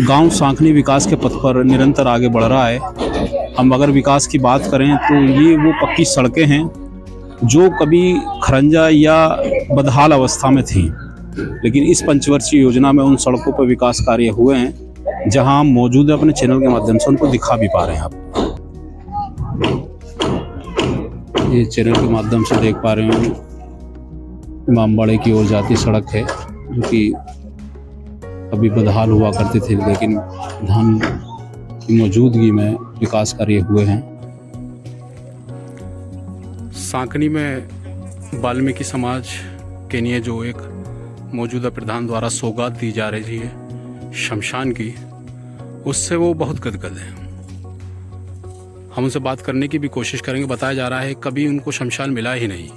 गांव सांखनी विकास के पथ पर निरंतर आगे बढ़ रहा है। हम अगर विकास की बात करें तो ये वो पक्की सड़कें हैं जो कभी खरंजा या बदहाल अवस्था में थी, लेकिन इस पंचवर्षीय योजना में उन सड़कों पर विकास कार्य हुए हैं जहां हम मौजूद है। अपने चैनल के माध्यम से उनको दिखा भी पा रहे हैं। आप ये चैनल के माध्यम से देख पा रहे हैं, इमामबाड़े की ओर जाती सड़क है जो कि अभी बदहाल हुआ करते थे, लेकिन प्रधान की मौजूदगी में विकास कार्य हुए हैं। सांकनी में वाल्मीकि समाज के लिए जो एक मौजूदा प्रधान द्वारा सौगात दी जा रही है शमशान की, उससे वो बहुत गदगद है। हम उनसे बात करने की भी कोशिश करेंगे। बताया जा रहा है कभी उनको शमशान मिला ही नहीं।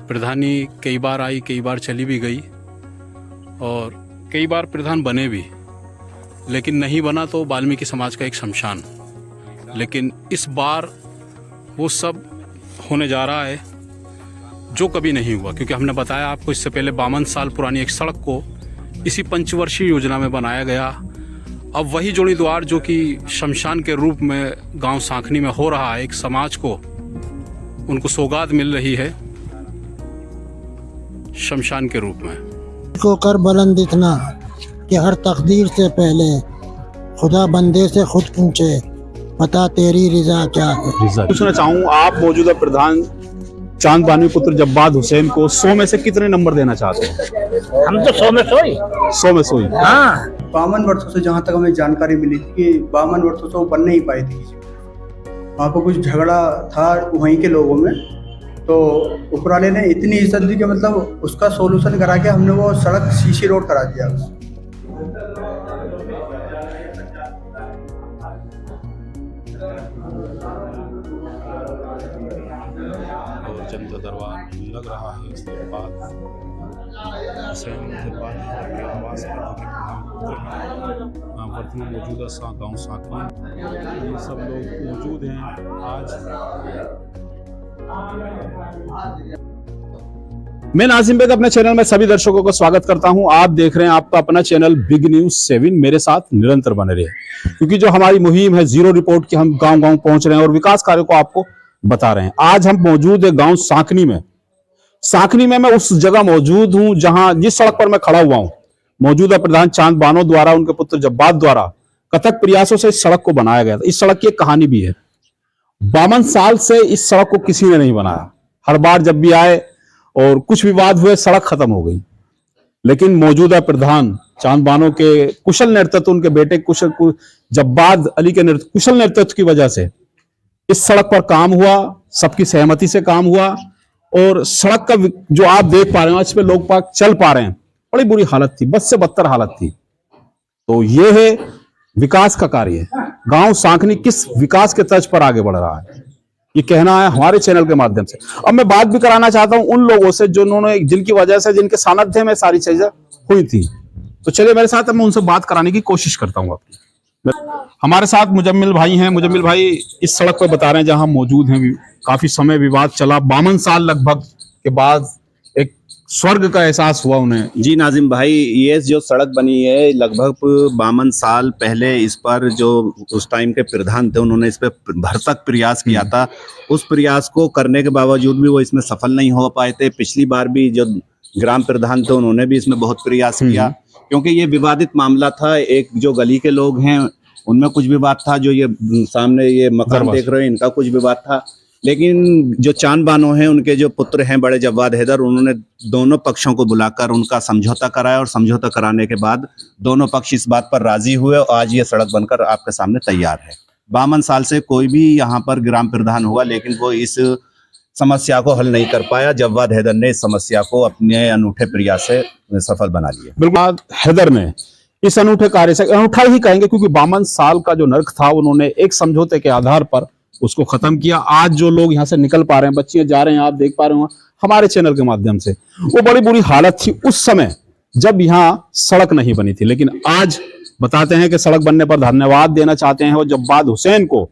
प्रधानी कई बार आई, कई बार चली भी गई और कई बार प्रधान बने भी, लेकिन नहीं बना तो वाल्मीकि समाज का एक शमशान। लेकिन इस बार वो सब होने जा रहा है जो कभी नहीं हुआ, क्योंकि हमने बताया आपको इससे पहले 52 साल पुरानी एक सड़क को इसी पंचवर्षीय योजना में बनाया गया। अब वही जोड़ी द्वार जो कि शमशान के रूप में गांव सांखनी में हो रहा है, एक समाज को उनको सौगात मिल रही है शमशान के रूप में। को कर बुलंद इतना कि हर तकदीर से पहले खुदा बंदे से खुद पूछे, बता तेरी रिजा क्या है। पूछना चाहूँ, आप मौजूदा प्रधान चांद बानी पुत्र जब्बाद हुसैन को 100 में से कितने नंबर देना चाहते हैं? हम तो 100 में 100 में 100 ही। हाँ, 52 वर्षों से जहाँ तक हमें जानकारी मिली थी कि 52 वर्षों से वो बन नहीं पाई थी। वहाँ पर कुछ झगड़ा था वहीं के लोगों में, तो ऊपर वाले ने इतनी इज्जत दी कि मतलब उसका सोल्यूशन करा के हमने वो सड़क सीसी रोड करा दिया। जनता दरबार लग रहा है। इसके बाद वर्तमान मौजूदा गाँव सांखनी, ये सब लोग मौजूद हैं आज। मैं नाजिम बेग अपने चैनल में सभी दर्शकों को स्वागत करता हूं। आप देख रहे हैं आपका अपना चैनल बिग न्यूज 7। मेरे साथ निरंतर बने रहे, क्योंकि जो हमारी मुहिम है जीरो रिपोर्ट की, हम गांव गांव पहुंच रहे हैं और विकास कार्यों को आपको बता रहे हैं। आज हम मौजूद है गांव सांखनी में। सांखनी में मैं उस जगह मौजूद हूं जहां जिस सड़क पर मैं खड़ा हुआ हूं, मौजूदा प्रधान चांद बानो द्वारा, उनके पुत्र जब्बाद द्वारा कथक प्रयासों से इस सड़क को बनाया गया था। इस सड़क की एक कहानी भी है। 52 साल से इस सड़क को किसी ने नहीं बनाया। हर बार जब भी आए और कुछ विवाद हुए, सड़क खत्म हो गई। लेकिन मौजूदा प्रधान चांद बानो के कुशल नेतृत्व, उनके बेटे कुशल जब्बाद अली के कुशल नेतृत्व की वजह से इस सड़क पर काम हुआ, सबकी सहमति से काम हुआ और सड़क का जो आप देख पा रहे हैं, इस पे लोग पाक चल पा रहे हैं। बड़ी बुरी हालत थी, बस से बदतर हालत थी। तो ये है विकास का कार्य। गांव सांखनी किस विकास के तर्ज पर आगे बढ़ रहा है, ये कहना है हमारे चैनल के माध्यम से। अब मैं बात भी कराना चाहता हूं उन लोगों से जिनकी वजह से, जिनके सानिध्य में सारी चीजें हुई थी। तो चलिए मेरे साथ, मैं उनसे बात कराने की कोशिश करता हूं। अपनी हमारे साथ मुजम्मिल भाई हैं। मुजम्मिल भाई इस सड़क पर बता रहे हैं जहां हम मौजूद हैं, काफी समय विवाद चला। 52 साल लगभग के बाद एक स्वर्ग का एहसास हुआ उन्हें। जी नाजिम भाई, ये जो सड़क बनी है लगभग 52 साल पहले, इस पर जो उस टाइम के प्रधान थे उन्होंने इस पर भरसक प्रयास किया था। उस प्रयास को करने के बावजूद भी वो इसमें सफल नहीं हो पाए थे। पिछली बार भी जो ग्राम प्रधान थे उन्होंने भी इसमें बहुत प्रयास किया, क्योंकि ये विवादित मामला था। एक जो गली के लोग हैं उनमें कुछ विवाद था, जो ये सामने ये मकान देख रहे हैं इनका कुछ विवाद था। लेकिन जो चांद बानो हैं, उनके जो पुत्र हैं बड़े जब्बाद हैदर, उन्होंने दोनों पक्षों को बुलाकर उनका समझौता कराया और समझौता कराने के बाद दोनों पक्ष इस बात पर राजी हुए और आज ये सड़क बनकर आपके सामने तैयार है। 52 साल से कोई भी यहाँ पर ग्राम प्रधान हुआ, लेकिन वो इस समस्या को हल नहीं कर पाया। जब्बाद हैदर ने इस समस्या को अपने अनूठे प्रयास से सफल बना लिया। बिल्कुल, हैदर ने इस अनूठे कार्य से, अनूठा ही कहेंगे क्योंकि 52 साल का जो नर्क था उन्होंने एक समझौते के आधार पर उसको खत्म किया। आज जो लोग यहाँ से निकल पा रहे हैं, बच्चियां जा रहे हैं, आप देख पा रहे हो हमारे चैनल के माध्यम से। वो बड़ी बुरी हालत थी उस समय जब यहाँ सड़क नहीं बनी थी। लेकिन आज बताते हैं कि सड़क बनने पर धन्यवाद देना चाहते हैं वो जब्बाद हुसैन को।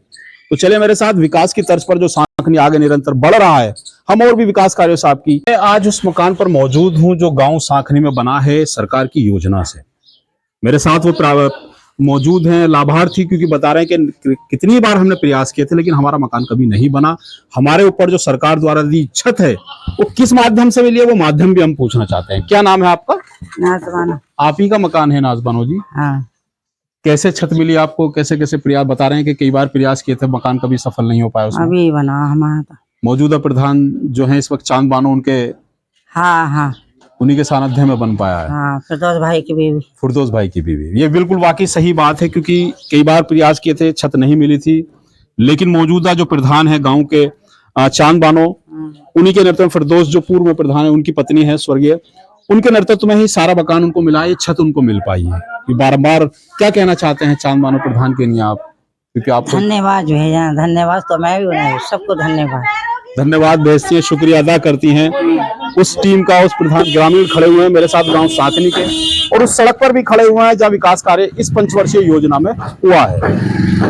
तो चले मेरे साथ, विकास की तर्ज पर जो सांखनी आगे निरंतर बढ़ रहा है, हम और भी विकास कार्यों से आपकी। मैं आज उस मकान पर मौजूद हूं जो गांव सांखनी में बना है सरकार की योजना से। मेरे साथ वो मौजूद हैं लाभार्थी, क्योंकि बता रहे हैं कि कितनी बार हमने प्रयास किए थे लेकिन हमारा मकान कभी नहीं बना। हमारे ऊपर जो सरकार द्वारा दी छत है वो किस माध्यम से मिली है, वो माध्यम भी हम पूछना चाहते हैं। क्या नाम है आपका? नाजबानो। आप ही का मकान है नाजबानो जी? हाँ। कैसे छत मिली आपको, कैसे कैसे प्रयास? बता रहे हैं कि कई बार प्रयास किए थे, मकान कभी सफल नहीं हो पाया उसमें। अभी बना हमारा तो। मौजूदा प्रधान जो है इस वक्त चांद बानो, उनके हाँ हाँ उन्हीं के सानिध्य में बन पाया है। हाँ, फिरदौस भाई की बीवी। फिरदौस भाई की बीवी। ये बिल्कुल वाकई सही बात है, क्योंकि कई बार प्रयास किए थे, छत नहीं मिली थी, लेकिन मौजूदा जो प्रधान है गांव के चांद बानो, उन्हीं के नेतृत्व में फिरदौस जो पूर्व में प्रधान है, उनकी पत्नी है स्वर्गीय, उनके नेतृत्व में ही सारा मकान उनको मिला, ये छत उनको मिल पाई है। ये बार क्या कहना चाहते हैं चांद बानो प्रधान के लिए आप, क्योंकि आपको धन्यवाद जो है, धन्यवाद तो मैं भी उन्हें सबको धन्यवाद भेजती हैं, शुक्रिया अदा करती हैं उस टीम का। उस प्रधान ग्रामीण खड़े हुए हैं मेरे साथ गांव साकनी के, और उस सड़क पर भी खड़े हुए हैं जहां विकास कार्य इस पंचवर्षीय योजना में हुआ है।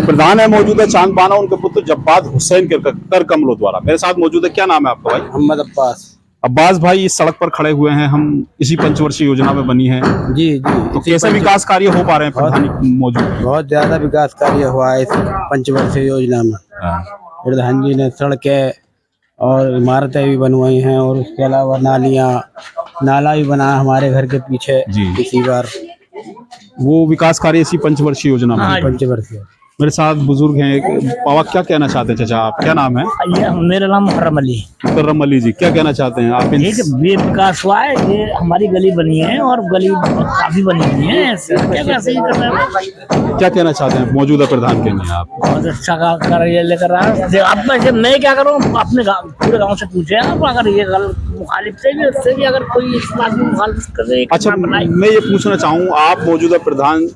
प्रधान है मौजूद है चांद बानो, उनके पुत्र जब्बाद हुसैन कर कमलों द्वारा। मेरे साथ मौजूद है, क्या नाम है आपका भाई? मोहम्मद अब्बास। अब्बास भाई, इस सड़क पर खड़े हुए हैं, हम इसी पंचवर्षीय योजना में बनी है। जी जी। तो कैसे विकास कार्य हो पा रहे हैं प्रधान मौजूद? बहुत ज्यादा विकास कार्य हुआ है इस पंचवर्षीय योजना में। प्रधान जी ने सड़कें और इमारतें भी बनवाई हैं, और उसके अलावा नाला भी बना हमारे घर के पीछे जी। इसी बार वो विकास कार्य इसी पंचवर्षीय योजना में। पंचवर्षीय। मेरे साथ बुजुर्ग हैं, पावा क्या कहना चाहते हैं? चाचा आप, क्या नाम है? मेरा नाम मुहर्रम अली। मुकर्रम अली जी, क्या कहना चाहते हैं आप? ये विकास हुआ है, ये हमारी गली बनी है और गली काफी बनी हुई है। क्या कहना चाहते हैं मौजूदा प्रधान के लिए आप? बहुत अच्छा कार्य लेकर रहा है। अब मैं क्या करूँ, अपने पूरे गांव से पूछे आप, अगर ये मुखालिफ से भी उससे भी अगर कोई इस बात में मुखालिफ करे। अच्छा, मैं ये पूछना चाहूँ, आप मौजूदा प्रधान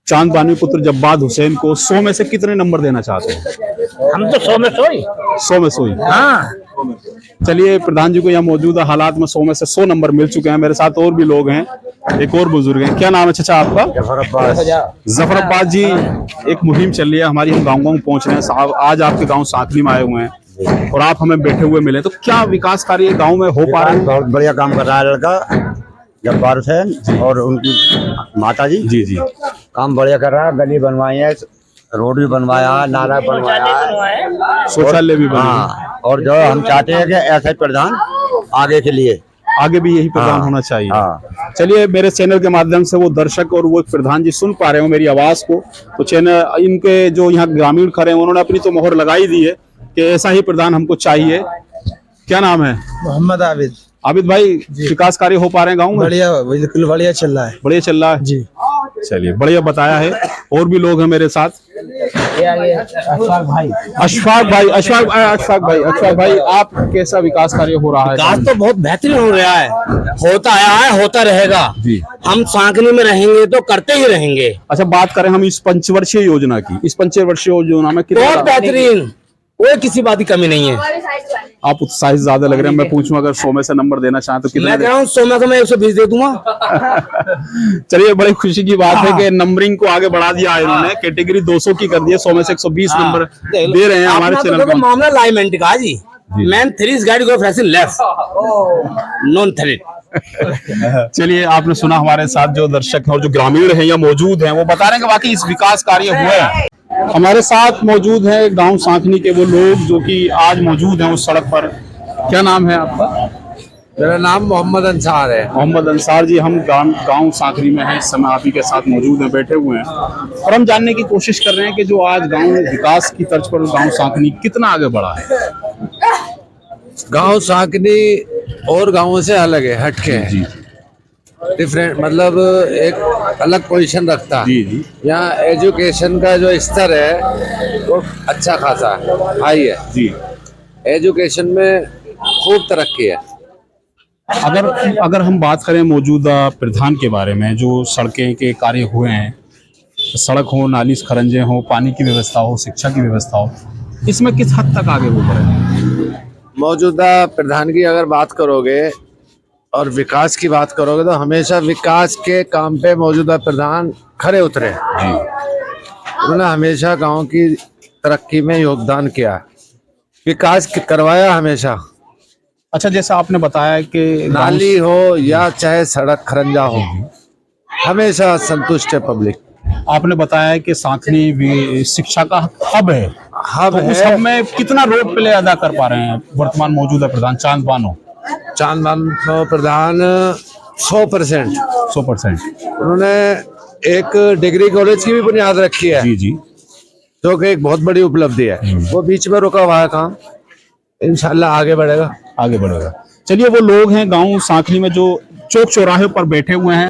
चांद बानो पुत्र जब्बाद हुसैन को 100 में से कितने नंबर देना चाहते हैं? हम तो 100 में 100 ही। 100 में 100 ही। हाँ। चलिए, प्रधान जी को यहाँ मौजूदा हालात में 100 में से 100 नंबर मिल चुके हैं। मेरे साथ और भी लोग हैं, एक और बुजुर्ग हैं। क्या नाम है चाचा आपका? जफर अब्बास जी। एक मुहिम चल रही है हमारी, हम गाँव पहुंच रहे हैं साहब। आज आपके गाँव साकली में आए हुए हैं और आप हमें बैठे हुए मिले, तो क्या विकास कार्य गाँव में हो पा रहे हैं? बहुत बढ़िया काम कर रहा है लड़का जब्बार हुसैन और उनकी माता जी। जी जी, काम बढ़िया कर रहा है। गली बनवाई है, रोड भी बनवाया है, नाला बनवाया है, शौचालय भी बना। हाँ, और जो हम चाहते हैं कि ऐसे प्रधान आगे के लिए आगे भी यही प्रधान होना चाहिए। हाँ। चलिए, मेरे चैनल के माध्यम से वो दर्शक और वो प्रधान जी सुन पा रहे हो मेरी आवाज को, तो चैनल इनके जो यहाँ ग्रामीण खड़े हैं उन्होंने अपनी तो मोहर लगाई दी है कि ऐसा ही प्रधान हमको चाहिए। क्या नाम है? मोहम्मद आबिद। आबिद भाई, विकास कार्य हो पा रहे हैं गाँव में? बढ़िया, बिल्कुल बढ़िया चल रहा है। बढ़िया चल रहा है जी। चलिए, बढ़िया बताया है। और भी लोग हैं मेरे साथ। अशफाक भाई, आप कैसा विकास कार्य हो रहा है? विकास तो बहुत बेहतरीन हो रहा है, होता आया है, होता रहेगा जी। हम सांकनी में रहेंगे तो करते ही रहेंगे। अच्छा, बात करें हम इस पंचवर्षीय योजना की, इस पंचवर्षीय योजना में कितना बहुत बेहतरीन, कोई किसी बात की कमी नहीं है। आप उत्साहित ज्यादा लग रहे हैं। मैं पूछूं अगर 100 में से नंबर देना चाहें तो कितना? मैं कह रहा हूँ 100 में से मैं 120 दे दूंगा। चलिए, बड़ी खुशी की बात है कि नंबरिंग को आगे बढ़ा दिया है इन्होंने, कैटेगरी 200 की कर दी है। 100 में से 120 नंबर दे रहे हैं हमारे चैनल पे। मामला लाइमेंट का जी, मैन 3 गाइड गो फ्रेश लेफ्ट नॉन थ्रेड। चलिए, आपने सुना हमारे साथ जो दर्शक हैं और जो ग्रामीण हैं या मौजूद हैं, वो बता रहे हैं कि वाकई इस विकास कार्य हुए हैं। हमारे साथ मौजूद है गांव साकनी के वो लोग जो कि आज मौजूद हैं उस सड़क पर। क्या नाम है आपका? मेरा नाम मोहम्मद अंसार है। मोहम्मद अंसार जी, हम गांव साकनी में हैं, इस समय आप ही के साथ मौजूद हैं, बैठे हुए हैं, और हम जानने की कोशिश कर रहे हैं कि जो आज गांव विकास की तर्ज पर गांव साकनी कितना आगे बढ़ा है। गांव साकनी और गांवों से अलग है, हटके है जी। डिफरेंट, मतलब एक अलग पोजीशन रखता है। जी जी। यहाँ एजुकेशन का जो स्तर है वो अच्छा खासा हाई है जी। एजुकेशन में खूब तरक्की है। अगर हम बात करें मौजूदा प्रधान के बारे में, जो सड़कें के कार्य हुए हैं, सड़क हो, नाली खरंजे हो, पानी की व्यवस्था हो, शिक्षा की व्यवस्था हो, इसमें किस हद तक आगे हो पड़े? मौजूदा प्रधान की अगर बात करोगे और विकास की बात करोगे तो हमेशा विकास के काम पे मौजूदा प्रधान खरे उतरे जी। उन्होंने हमेशा गांव की तरक्की में योगदान किया, विकास करवाया हमेशा। अच्छा, जैसा आपने बताया कि नाली हो या चाहे सड़क खरंजा हो, हमेशा संतुष्ट है पब्लिक। आपने बताया कि सांखनी भी शिक्षा का हब है, हब तो उस है। हब में कितना रोल प्ले अदा कर पा रहे हैं वर्तमान मौजूदा प्रधान चांद बानो? चांदबानो प्रधान 100%। 100%। उन्होंने एक डिग्री कॉलेज की भी बुनियाद रखी है, जी जी। जो कि एक बहुत बड़ी उपलब्धि है। वो बीच में रुका हुआ है काम, इंशाल्लाह आगे बढ़ेगा। आगे बढ़ेगा। चलिए, वो लोग हैं गांव सांखनी में जो चौक चौराहे पर बैठे हुए हैं।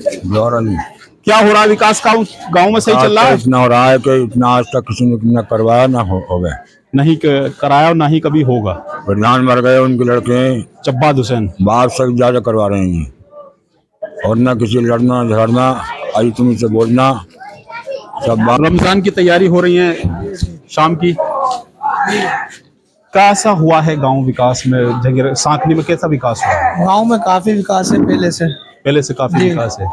क्या हो रहा है विकास का गांव में? सही चल रहा है? इतना हो रहा है कि इतना आज तक किसी ने करवाया ना हो गए, नहीं कराया और ना ही कभी होगा। प्रधान मर गए, उनके लड़के जब्बाद हुसैन बाप से ज्यादा करवा रहे हैं, और ना किसी लड़ना झगड़ना, आई तुम से बोलना, सब बात। रमजान की तैयारी हो रही है शाम की, कैसा हुआ है गांव विकास में? सांखनी में कैसा विकास हुआ है? गांव में काफी विकास है पहले से काफी विकास है।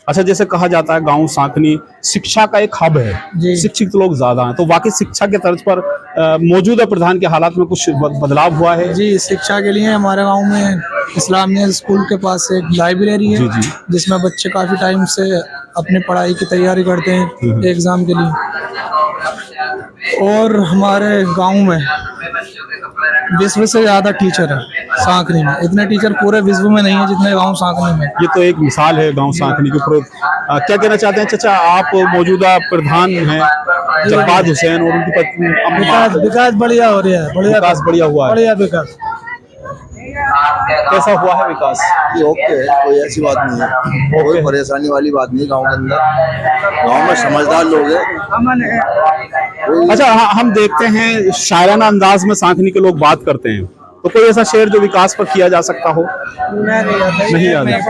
अच्छा, जैसे कहा जाता है गांव सांखनी शिक्षा का एक हब है, जी। शिक्षित लोग ज्यादा हैं, तो वाकई शिक्षा के तर्ज पर मौजूदा प्रधान के हालात में कुछ बदलाव हुआ है? जी। शिक्षा के लिए हमारे गांव में इस्लामिया स्कूल के पास एक लाइब्रेरी है, जी, जी। जिसमें बच्चे काफी टाइम से अपनी पढ़ाई की तैयारी करते हैं एग्जाम के लिए। और हमारे गांव में विश्व से ज्यादा टीचर है सांखनी में। इतने टीचर पूरे विश्व में नहीं है जितने गांव सांखनी में। ये तो एक मिसाल है गांव सांखनी के ऊपर। क्या कहना चाहते हैं चाचा, आप मौजूदा प्रधान हैं जब्बाद हुसैन और उनकी पत्नी अम्मा? विकास बढ़िया हो रहा है, विकास बढ़िया हुआ है। बढ़िया विकास। कैसा हुआ है विकास? ये ओके है, कोई ऐसी बात नहीं है, कोई परेशानी वाली बात नहीं। गांव के अंदर, गांव में समझदार लोग हैं। अच्छा, हम देखते हैं शायराना अंदाज में सांखनी के लोग बात करते हैं, तो कोई ऐसा शेर जो विकास पर किया जा सकता हो? नहीं याद है।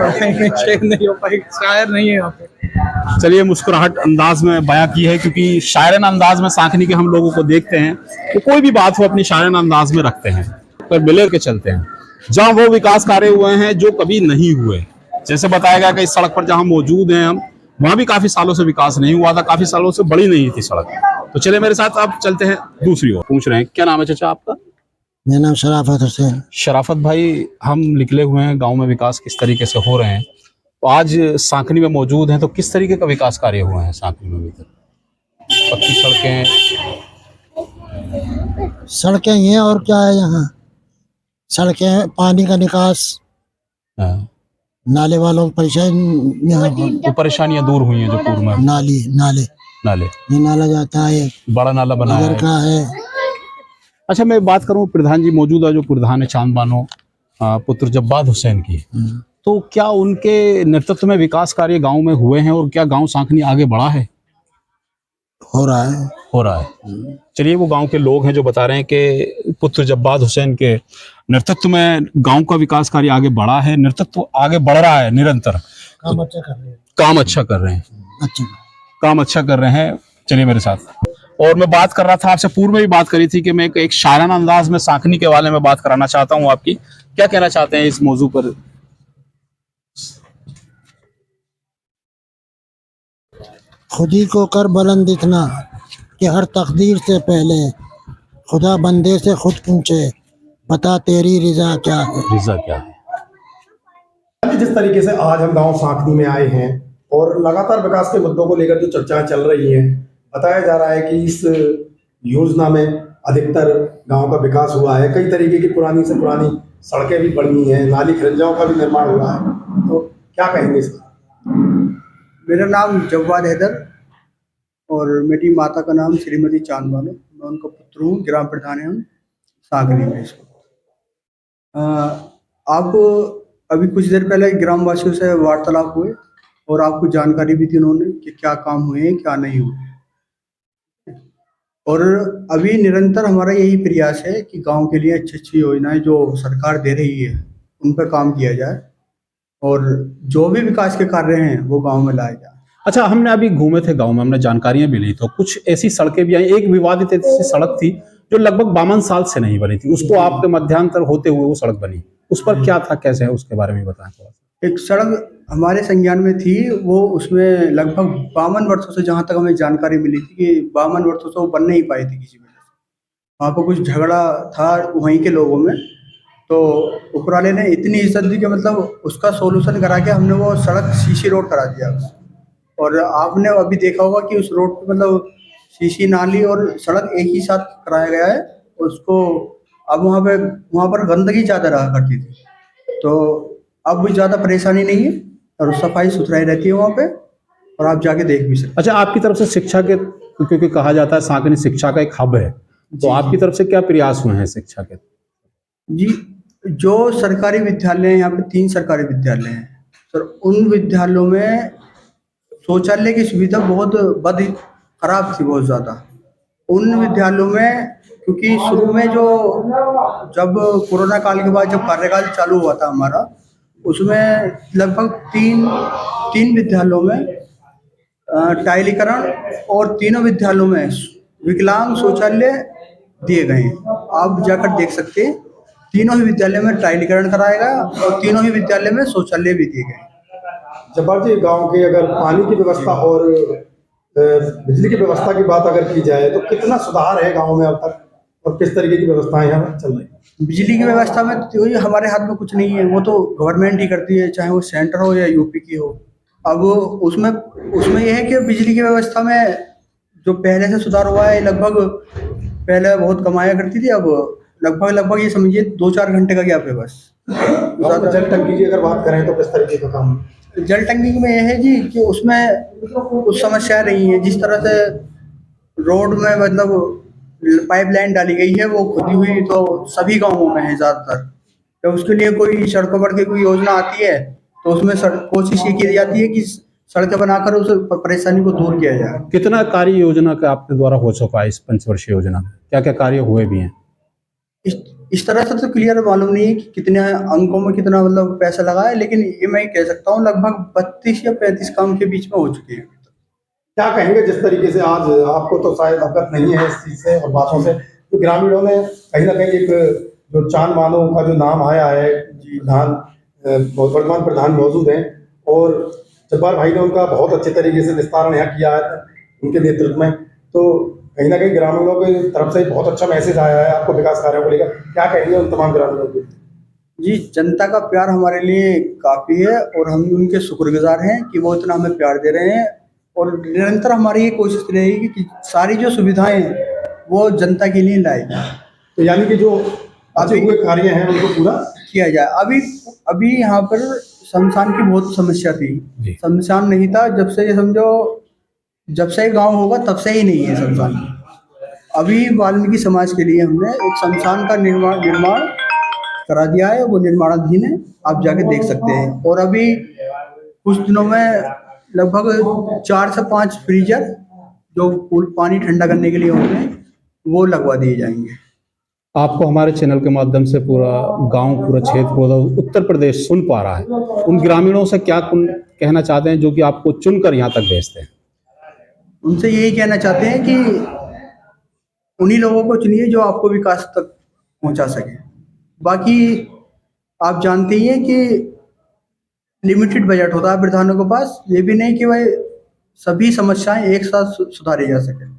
शेर नहीं हो पाई, शायर नहीं है यहाँ पे। चलिए, मुस्कुराहट अंदाज में बयां की है, क्योंकि शायराना अंदाज में सांखनी के हम लोगों को देखते हैं, तो कोई भी बात हो अपनी शायराना अंदाज में रखते हैं, पर मिले के चलते हैं। जहाँ वो विकास कार्य हुए हैं जो कभी नहीं हुए, जैसे बताया गया कि इस सड़क पर जहाँ मौजूद हैं हम, वहां भी काफी सालों से विकास नहीं हुआ था, काफी सालों से बड़ी नहीं थी सड़क। तो चलिए मेरे साथ, अब चलते हैं दूसरी ओर। पूछ रहे हैं, क्या नाम है चाचा आपका? मेरा नाम शराफत हुसैन। शराफत भाई, हम निकले हुए हैं गांव में विकास किस तरीके से हो रहे हैं, तो आज सांखनी में मौजूद हैं, तो किस तरीके का विकास कार्य हुआ है सांखनी में अभी तक? पक्की सड़कें ये और क्या है यहाँ? सड़कें, पानी का निकास, नाले वालों की परेशानी, तो परेशानियां दूर हुई हैं जो पूर्व में? नाले ये नाला जाता है, बड़ा नाला बनाया इधर का है। अच्छा, मैं बात करूं प्रधान जी, मौजूदा जो प्रधान है चांद बानो पुत्र जब्बाद हुसैन की, तो क्या उनके नेतृत्व में विकास कार्य गांव में हुए हैं, और क्या गांव सांखनी आगे बढ़ा है? हो रहा है। चलिए, वो गांव के लोग हैं जो बता रहे हैं कि पुत्र जब्बाद हुसैन के नेतृत्व में गांव का विकास कार्य आगे बढ़ा है, नेतृत्व आगे बढ़ रहा है निरंतर। काम अच्छा कर रहे हैं। काम अच्छा कर रहे हैं। चलिए मेरे साथ। और मैं बात कर रहा था आपसे, पूर्व में भी बात करी थी कि मैं एक शायराना अंदाज में सांखनी के बारे में बात कराना चाहता हूँ आपकी। क्या कहना चाहते हैं इस मौजू पर? खुदी को कर बुलंद इतना कि हर तकदीर से पहले खुदा बंदे से खुद पूछे, बता तेरी रिजा क्या है? रिजा क्या है? जिस तरीके से आज हम गांव सांखनी में आए हैं और लगातार विकास के मुद्दों को लेकर जो चर्चाएं चल रही हैं, बताया जा रहा है कि इस योजना में अधिकतर गांव का विकास हुआ है। कई तरीके की पुरानी से पुरानी सड़कें भी बनी हैं, नाली खरंजाओं का भी निर्माण हुआ है, तो क्या कहेंगे इस पर? मेरा नाम जव्वाद हैदर और मेरी माता का नाम श्रीमती चांद बानो। मैं उनका पुत्र हूँ, ग्राम प्रधान है हम सांखनी में। इसको आपको अभी कुछ देर पहले ग्रामवासियों से वार्तालाप हुए और आपको जानकारी भी दी उन्होंने कि क्या काम हुए हैं, क्या नहीं हुए। और अभी निरंतर हमारा यही प्रयास है कि गांव के लिए अच्छी अच्छी योजनाएं जो सरकार दे रही है उन पर काम किया जाए और जो भी विकास के कार्य हैं वो गांव में लाए जाए। अच्छा, हमने अभी घूमे थे गांव में, हमने जानकारियां भी ली, तो कुछ ऐसी सड़कें भी आई। एक विवादित ऐसी सड़क थी जो लगभग 52 साल से नहीं बनी थी, उसको आपके मध्यांतर होते हुए वो सड़क बनी, उस पर क्या था, कैसे है, उसके बारे में बताएं थोड़ा सा। एक सड़क हमारे संज्ञान में थी, वो उसमें लगभग 52 वर्षों से, जहाँ तक हमें जानकारी मिली थी कि 52 वर्षों से वो बन नहीं पाई थी किसी वजह से। वहाँ पर कुछ झगड़ा था वहीं के लोगों में, तो ऊपर वाले ने इतनी इज्जत दी कि मतलब उसका सोल्यूशन करा के हमने वो सड़क सीसी रोड करा दिया। और आपने अभी देखा होगा कि उस रोड पे मतलब सीसी नाली और सड़क एक ही साथ कराया गया है उसको। अब वहाँ पर गंदगी ज़्यादा रहा करती थी, तो अब ज़्यादा परेशानी नहीं है और सफाई सुथराई रहती है वहाँ पे, और आप जाके देख भी सकते अच्छा, आपकी तरफ से शिक्षा के, क्योंकि कहा जाता है सांकनी शिक्षा का एक हब है, तो आपकी तरफ से क्या प्रयास हुए हैं शिक्षा के? जी, जो सरकारी विद्यालय हैं, यहाँ पे 3 सरकारी विद्यालय हैं सर, उन विद्यालयों में शौचालय की सुविधा बहुत खराब थी, बहुत ज़्यादा। उन विद्यालयों में, क्योंकि शुरू में जब कोरोना काल के बाद जब कार्यकाल चालू हुआ था हमारा, उसमें लगभग तीन विद्यालयों में टाइलीकरण और तीनों विद्यालयों में विकलांग शौचालय दिए गए हैं। आप जाकर देख सकते हैं, तीनों ही विद्यालय में टाइलीकरण कराया गया और तीनों ही विद्यालय में शौचालय भी दिए गए। जब्बार जी, गांव के अगर पानी की व्यवस्था और बिजली की व्यवस्था की बात अगर की जाए तो कितना सुधार है गांव में अब तक, और किस तरीके की व्यवस्थाएं यहाँ चल रही है? बिजली की व्यवस्था में तो ये हमारे हाथ में कुछ नहीं है, वो तो गवर्नमेंट ही करती है, चाहे वो सेंटर हो या यूपी की हो। अब उसमें यह है कि बिजली की व्यवस्था में जो पहले से सुधार हुआ है, लगभग पहले बहुत कमाया करती थी, अब लगभग ये समझिए 2-4 घंटे का गैप है बस। जल टंकी की अगर बात करें तो किस तरीके का काम? जल टंकी में यह है जी कि उसमें कुछ समस्याएं रही हैं। जिस तरह से रोड में मतलब पाइपलाइन डाली गई है वो खुदी हुई तो सभी गांवों में है ज़्यादातर। तो उसके लिए कोई सड़कों पर की कोई योजना आती है तो उसमें कोशिश ये की जाती है कि सड़कें बनाकर उस परेशानी को दूर किया जाए। कितना कार्य योजना का आपके द्वारा हो चुका है इस पंचवर्षीय योजना में? क्या क्या कार्य हुए भी हैं? इस तरह से तो क्लियर मालूम नहीं है कि कितने अंकों में कितना मतलब पैसा लगा है, लेकिन ये मैं कह सकता हूँ लगभग 32 या 35 काम के बीच में हो चुके हैं। क्या कहेंगे, जिस तरीके से आज आपको तो शायद अवगत नहीं है इस चीज से और बातों से, तो ग्रामीणों ने कहीं ना कहीं एक जो चांद मानो का जो नाम आया है, प्रधान वर्तमान प्रधान मौजूद हैं, और जब्बार भाई ने उनका बहुत अच्छे तरीके से विस्तारण यहाँ किया है उनके नेतृत्व में, तो कहीं ना कहीं ग्रामीणों की तरफ से बहुत अच्छा मैसेज आया है आपको विकास कार्यों को लेकर। क्या कहेंगे उन तमाम ग्रामीणों को? जी, जनता का प्यार हमारे लिए काफ़ी है और हम उनके शुक्रगुजार हैं कि वो इतना हमें प्यार दे रहे हैं, और निरंतर हमारी ये कोशिश रहेगी कि सारी जो सुविधाएं हैं वो जनता के लिए लाई जाए। तो यानी कि जो अच्छे हुए कार्य हैं उनको पूरा किया जाए। अभी यहाँ पर शमशान की बहुत समस्या थी, शमशान नहीं था जब से ये समझो, जब से गांव होगा तब से ही नहीं है शमशान। अभी वाल्मीकि समाज के लिए हमने एक शमशान का निर्माण करा दिया है, वो निर्माणाधीन है, आप जाके देख सकते हैं। और अभी कुछ दिनों में लगभग 4 से 5 फ्रीजर जो पानी ठंडा करने के लिए होते हैं वो लगवा दिए जाएंगे। आपको हमारे चैनल के माध्यम से पूरा गांव, पूरा क्षेत्र, पूरा उत्तर प्रदेश सुन पा रहा है, उन ग्रामीणों से क्या कहना चाहते हैं जो कि आपको चुनकर यहाँ तक भेजते हैं? उनसे यही कहना चाहते हैं कि उन्हीं लोगों को चुनिए जो आपको विकास तक पहुंचा सके। बाकी आप जानते ही हैं कि लिमिटेड बजट होता है प्रधानों के पास, ये भी नहीं कि भाई सभी समस्याएं एक साथ सुधारी जा सके।